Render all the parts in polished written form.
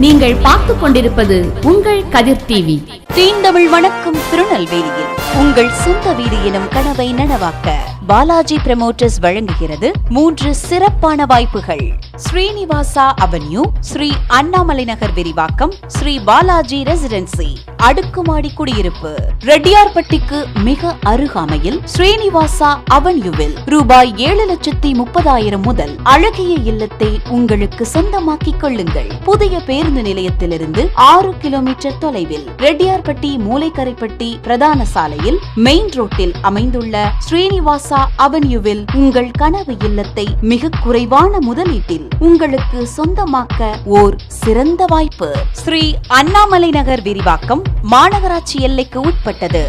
நீங்கள் பார்த்து கொண்டிருப்பது உங்கள் கதிர் டிவி. தீண்டமிழ் வணக்கம். திருநெல்வேலியில் உங்கள் சொந்த வீடு எனும் கனவை நனவாக்க பாலாஜி ப்ரமோட்டர்ஸ் வழங்குகிறது 3 சிறப்பான வாய்ப்புகள். ஸ்ரீனிவாசா அவென்யூ, ஸ்ரீ அண்ணாமலை நகர் விரிவாக்கம், ஸ்ரீ பாலாஜி ரெசிடென்சி அடுக்குமாடி குடியிருப்பு. ரெட்டியார்பட்டிக்கு மிக அருகாமையில் ஸ்ரீனிவாசா அவென்யூவில் ரூபாய் 7,30,000 முதல் அழகிய இல்லத்தை உங்களுக்கு சொந்தமாக்கிக் கொள்ளுங்கள். புதிய பேருந்து நிலையத்திலிருந்து 6 கிலோமீட்டர் தொலைவில் ரெட்டியார்பட்டி மூலைக்கரைப்பட்டி பிரதான சாலையில் மெயின் ரோட்டில் அமைந்துள்ள ஸ்ரீனிவாசா அவென்யூவில் உங்கள் கனவு இல்லத்தை மிக குறைவான முதலீட்டில் உங்களுக்கு சொந்தமாக்க ஓர் சிறந்த வாய்ப்பு. ஸ்ரீ அண்ணாமலை நகர் விரிவாக்கம் மாநகராட்சி எல்லைக்கு உட்பட்டது.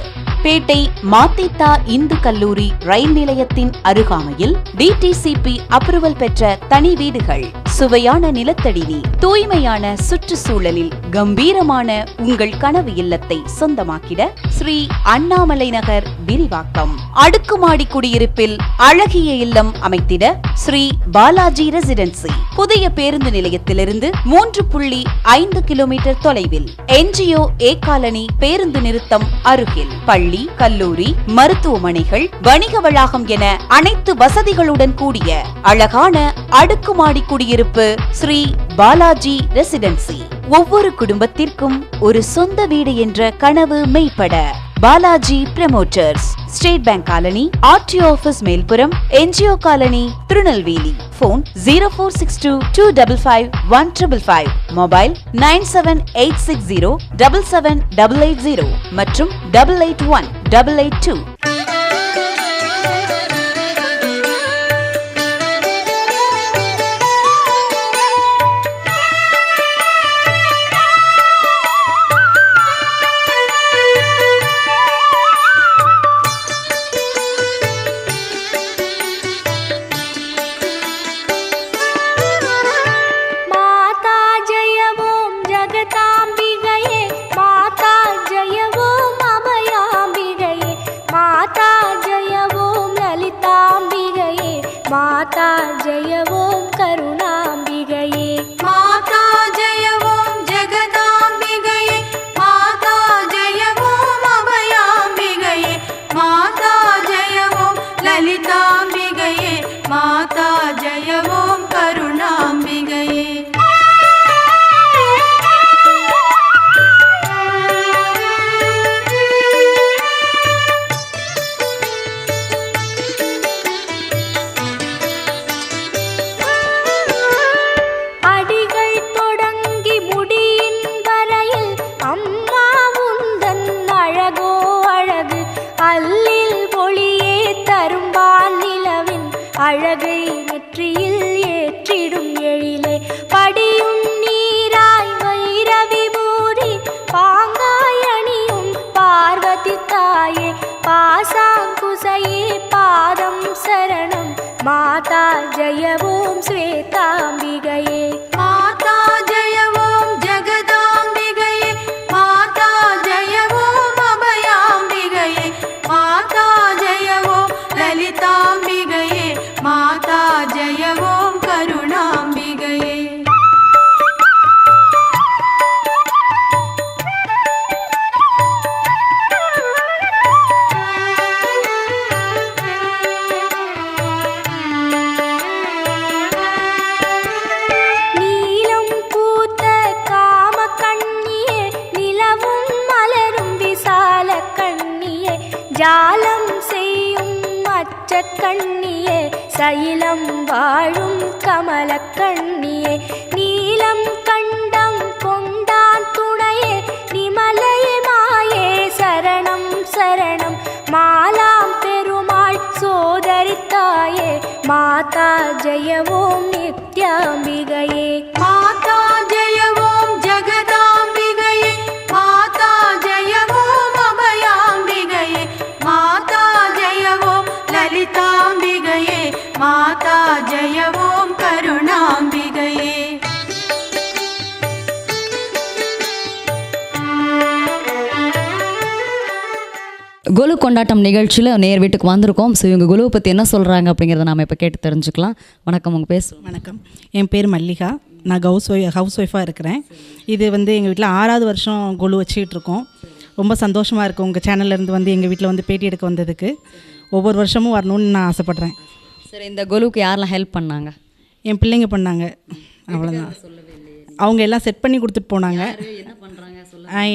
பேட்டை மாத்தித்தா இந்து கல்லூரி ரயில் நிலையத்தின் அருகாமையில் டிடிசிபி அப்ரூவல் பெற்ற தனி வீடுகள், சுவையான நிலத்தடி நீர், தூய்மையான சுற்றுச்சூழலில் கம்பீரமான உங்கள் கனவு இல்லத்தை சொந்தமாக்கிட ஸ்ரீ அண்ணாமலை நகர் விரிவாக்கம் அடுக்குமாடி குடியிருப்பில் அழகிய இல்லம் அமைத்திட ஸ்ரீ பாலாஜி ரெசிடென்சி புதிய பேருந்து நிலையத்திலிருந்து 3.5 கிலோமீட்டர் தொலைவில், என்ஜிஓ ஏ காலனி பேருந்து நிறுத்தம் அருகில், பள்ளி, கல்லூரி, மருத்துவமனைகள், வணிக வளாகம் என அனைத்து வசதிகளுடன் கூடிய அழகான அடுக்குமாடி குடியிருப்பு ஸ்ரீ பாலாஜி ரெசிடென்சி. ஒவ்வொரு குடும்பத்திற்கும் ஒரு சொந்த வீடு என்ற கனவு மெய்ப்பட Balaji promoters, State Bank colony, RTO office மேல்புறம், NGO colony, Tirunelveli. Phone 0462255155, mobile 9786077880 மற்றும் 881882. माता जय ओम करुणांबिगये, माता जय ओम जगदांबिगये, माता जय ओम अभयाम्बिगये, माता जय ओम ललितांबिगये, माता जय ओम करुणांबिगये. அழகை நெற்றியில் ஏற்றிடும் எழிலே, படியும் நீராய் வைரவி பூரி பாங்காய் அணியும் பார்வதி தாயே, பாசாங்குசையே பாதம் சரணம், மாதா ஜய ஓம் ஸ்வேதாம்பிகையே, மாதா ஜய ஓம் ஜகதாம்பிகையே, மாதா ஜய ஓம் அபயாம்பிகையே, மாதா ஜய ஓம் லலிதாம்பிகையே, माता जय ओम करुणांबिगये. नीलम पूत काम कण्णिये, निलवुम मलरुम विशाल कण्णिये, जालम सेयुम अच्च कण्णिये, சயிலம் வாழும் கமல கண்ணியே, நீலம் கண்டம் கொண்டான் துணையே, நிமலையே மாயே சரணம் சரணம், மாலாம் பெருமாள் சோதரி தாயே, மாதா ஜய ஓம் நித்யாம்பிகையே, மாதா ஜய ஓம் ஜகதாம்பிகையே, மாதா ஜய ஓம் அபயாம்பிகையே, மாதா ஜய ஓம் லலிதாம்பிகையே, माता जय ओम करुणांबिगये. கொலு கொண்டாட்டம் நிகழ்ச்சியில் நேர் வீட்டுக்கு வந்திருக்கோம். ஸோ இவங்க குலுவை பற்றி என்ன சொல்கிறாங்க அப்படிங்கிறத நாம் இப்போ கேட்டு தெரிஞ்சுக்கலாம். வணக்கம், உங்கள் பேர்? வணக்கம், என் பேர் மல்லிகா. நான் ஹவுஸ் ஒய்ஃபாக இருக்கிறேன். இது வந்து எங்கள் வீட்டில் 6வது வருஷம் கொலு வச்சுக்கிட்டு இருக்கோம். ரொம்ப சந்தோஷமாக இருக்குது உங்கள் சேனல்லேருந்து வந்து எங்கள் வீட்டில் வந்து பேட்டி எடுக்க வந்ததுக்கு. ஒவ்வொரு வருஷமும் வரணும்னு நான் ஆசைப்பட்றேன். சரி, இந்த கொலுவுக்கு யாரெல்லாம் ஹெல்ப் பண்ணாங்க? என் பிள்ளைங்க பண்ணாங்க, அவ்வளோதான். அவங்க எல்லாம் செட் பண்ணி கொடுத்துட்டு போனாங்க.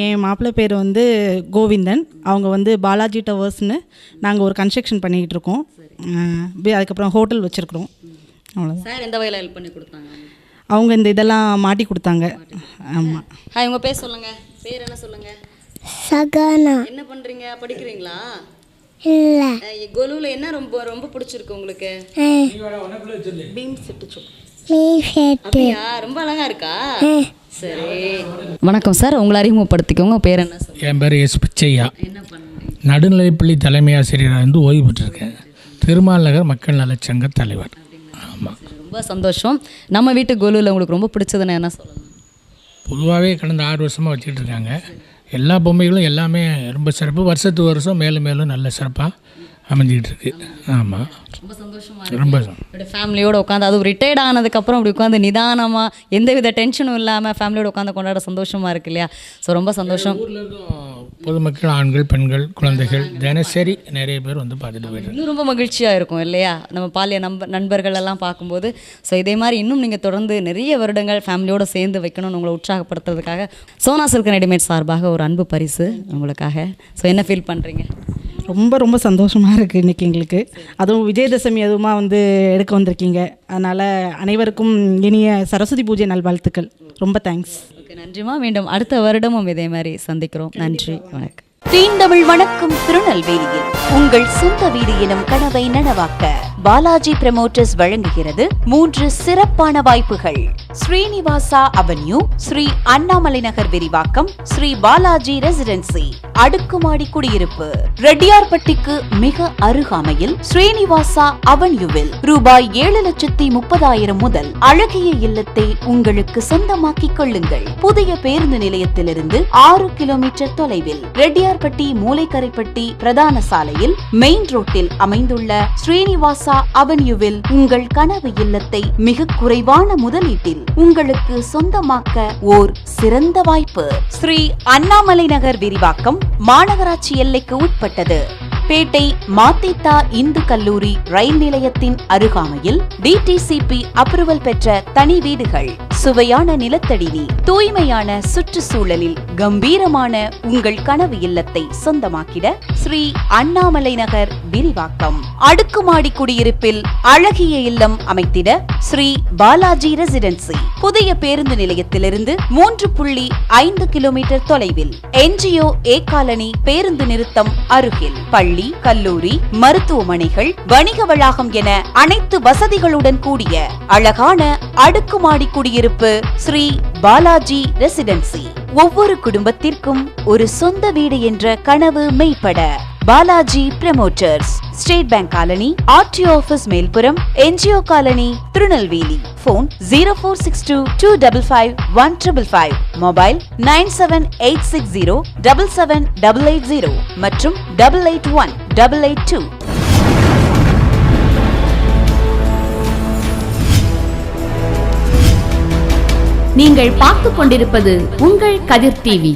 என் மாப்பிள்ளை பேர் வந்து கோவிந்தன். அவங்க வந்து பாலாஜி டவர்ஸ்னு நாங்கள் ஒரு கன்ஸ்ட்ரக்ஷன் பண்ணிக்கிட்டு இருக்கோம். அதுக்கப்புறம் ஹோட்டல் வச்சுருக்குறோம், அவ்வளோதான். சார் எந்த வகையில் ஹெல்ப் பண்ணி கொடுத்தாங்க? அவங்க இந்த இதெல்லாம் மாட்டி கொடுத்தாங்க. ஆமாம். ஹாய், உங்கள் பேர் சொல்லுங்கள். பேர் என்ன சொல்லுங்கள்? சகானா. என்ன பண்ணுறீங்க? படிக்கிறீங்களா? இல்லை. கொலுவில் என்ன ரொம்ப ரொம்ப பிடிச்சிருக்கு உங்களுக்கு? பீம் செட்டு. அப்படியா? ரொம்ப அழகா இருக்கா? சரி, வணக்கம் சார், உங்களை அறிமுகப்படுத்திக்கோங்க. பேர் என்ன? என் பேர் எஸ் பிச்சையா. என்ன பண்ணுறீங்க? நடுநிலைப்பள்ளி தலைமை ஆசிரியராக இருந்து ஓய்வு பெற்றிருக்கேன். திருமால் நகர் மக்கள் நலச்சங்க தலைவர். ஆமாம். ரொம்ப சந்தோஷம். நம்ம வீட்டு கொலுவில் உங்களுக்கு ரொம்ப பிடிச்சதுன்னு என்ன சொல்லலாம்? பொதுவாகவே கடந்த 6 வருஷமாக வச்சுக்கிட்டு இருக்காங்க. எல்லா பொம்மைகளும் எல்லாமே ரொம்ப சிறப்பு. வருஷத்துக்கு வருஷம் மேலும் மேலும் நல்ல சிறப்பாக அமைஞ்சிக்கிட்டு இருக்கு. ஆமாம், ரொம்ப சந்தோஷமாக ரொம்ப என்னோடய ஃபேமிலியோடு உட்காந்து, அதுவும் ரிட்டையர்ட் ஆனதுக்கப்புறம் அப்படி உட்காந்து நிதானமாக எந்தவித டென்ஷனும் இல்லாமல் ஃபேமிலியோடு உட்காந்து கொண்டாட சந்தோஷமாக இருக்கு இல்லையா? ஸோ ரொம்ப சந்தோஷம். பொதுமக்கள், ஆண்கள், பெண்கள், குழந்தைகள் தினசரி நிறைய பேர் வந்து பார்த்துட்டு போயிட்டு இன்னும் ரொம்ப மகிழ்ச்சியாக இருக்கும் இல்லையா? நம்ம பாலிய நண்பர்கள் எல்லாம் பார்க்கும்போது. ஸோ இதே மாதிரி இன்னும் நீங்கள் தொடர்ந்து நிறைய வருடங்கள் ஃபேமிலியோடு சேர்ந்து வைக்கணும்னு உங்களை உற்சாகப்படுத்துறதுக்காக சோனா சில்க் ரெடிமேட் சார்பாக ஒரு அன்பு பரிசு உங்களுக்காக. ஸோ என்ன ஃபீல் பண்ணுறீங்க? ரொம்ப ரொம்ப சந்தோஷமாக இருக்குது இன்றைக்கி எங்களுக்கு. அதுவும் விஜயதசமி அதுவுமா வந்து எடுக்க வந்திருக்கீங்க. அதனால் அனைவருக்கும் இனிய சரஸ்வதி பூஜை நல்வாழ்த்துக்கள். ரொம்ப தேங்க்ஸ். ஓகே, நன்றிமா. மீண்டும் அடுத்த வருடமும் இதே மாதிரி சந்திக்கிறோம். நன்றி, வணக்கம். தீண்டமிழ் வணக்கம் திருநெல்வேலியில் உங்கள் சொந்த வீடு எனும் கனவை நனவாக்க பாலாஜி ப்ரமோட்டர்ஸ் வழங்குகிறது 3 சிறப்பான வாய்ப்புகள். ஸ்ரீனிவாசா அவென்யூ, ஸ்ரீ அண்ணாமலை நகர் விரிவாக்கம், ஸ்ரீ பாலாஜி ரெசிடென்சி அடுக்குமாடி குடியிருப்பு. ரெட்டியார்பட்டிக்கு மிக அருகாமையில் ஸ்ரீனிவாசா அவென்யூவில் ரூபாய் 7,30,000 முதல் அழகிய இல்லத்தை உங்களுக்கு சொந்தமாக்கிக் கொள்ளுங்கள். புதிய பேருந்து நிலையத்திலிருந்து 6 கிலோமீட்டர் தொலைவில் ரெட்டியார்பட்டி மூலைக்கரைப்பட்டி பிரதான சாலையில் மெயின் ரோட்டில் அமைந்துள்ள ஸ்ரீனிவாசா அவென்யூவில் உங்கள் கனவு இல்லத்தை மிக குறைவான முதலீட்டில் உங்களுக்கு சொந்தமாக்க ஓர் சிறந்த வாய்ப்பு. ஸ்ரீ அண்ணாமலை நகர் விரிவாக்கம் மாநகராட்சி எல்லைக்கு உட்பட்டது. பேட்டை மாத்தேத்தா இந்து கல்லூரி ரயில் நிலையத்தின் அருகாமையில் டிடிசிபி அப்ரூவல் பெற்ற தனி வீடுகள், சுவையான நிலத்தடி நீர், தூய்மையான சுற்றுச்சூழலில் கம்பீரமான உங்கள் கனவு இல்லத்தை சொந்தமாக்கிட ஸ்ரீ அண்ணாமலை நகர் விரிவாக்கம். அடுக்குமாடி குடியிருப்பில் அழகிய இல்லம் அமைத்திட ஸ்ரீ பாலாஜி ரெசிடென்சி புதிய பேருந்து நிலையத்திலிருந்து 3.5 கிலோமீட்டர் தொலைவில். என்ஜிஓ ஏ காலனி பேருந்து நிறுத்தம் அருகில். பள்ளி, கல்லூரி, மருத்துவமனைகள், வணிக வளாகம் என அனைத்து வசதிகளுடன் கூடிய அழகான அடுக்குமாடி குடியிருப்பு ஸ்ரீ பாலாஜி ரெசிடென்சி. ஒவ்வொரு குடும்பத்திற்கும் ஒரு சொந்த வீடு என்ற கனவு மெய்ப்பட Balaji promoters. State Bank colony, RTO office மேல்புறம், NGO colony, Tirunelveli. Phone 0462255155. Mobile 9786077880 மற்றும் 881882. நீங்கள் பார்த்துக் கொண்டிருப்பது உங்கள் கதிர் டிவி.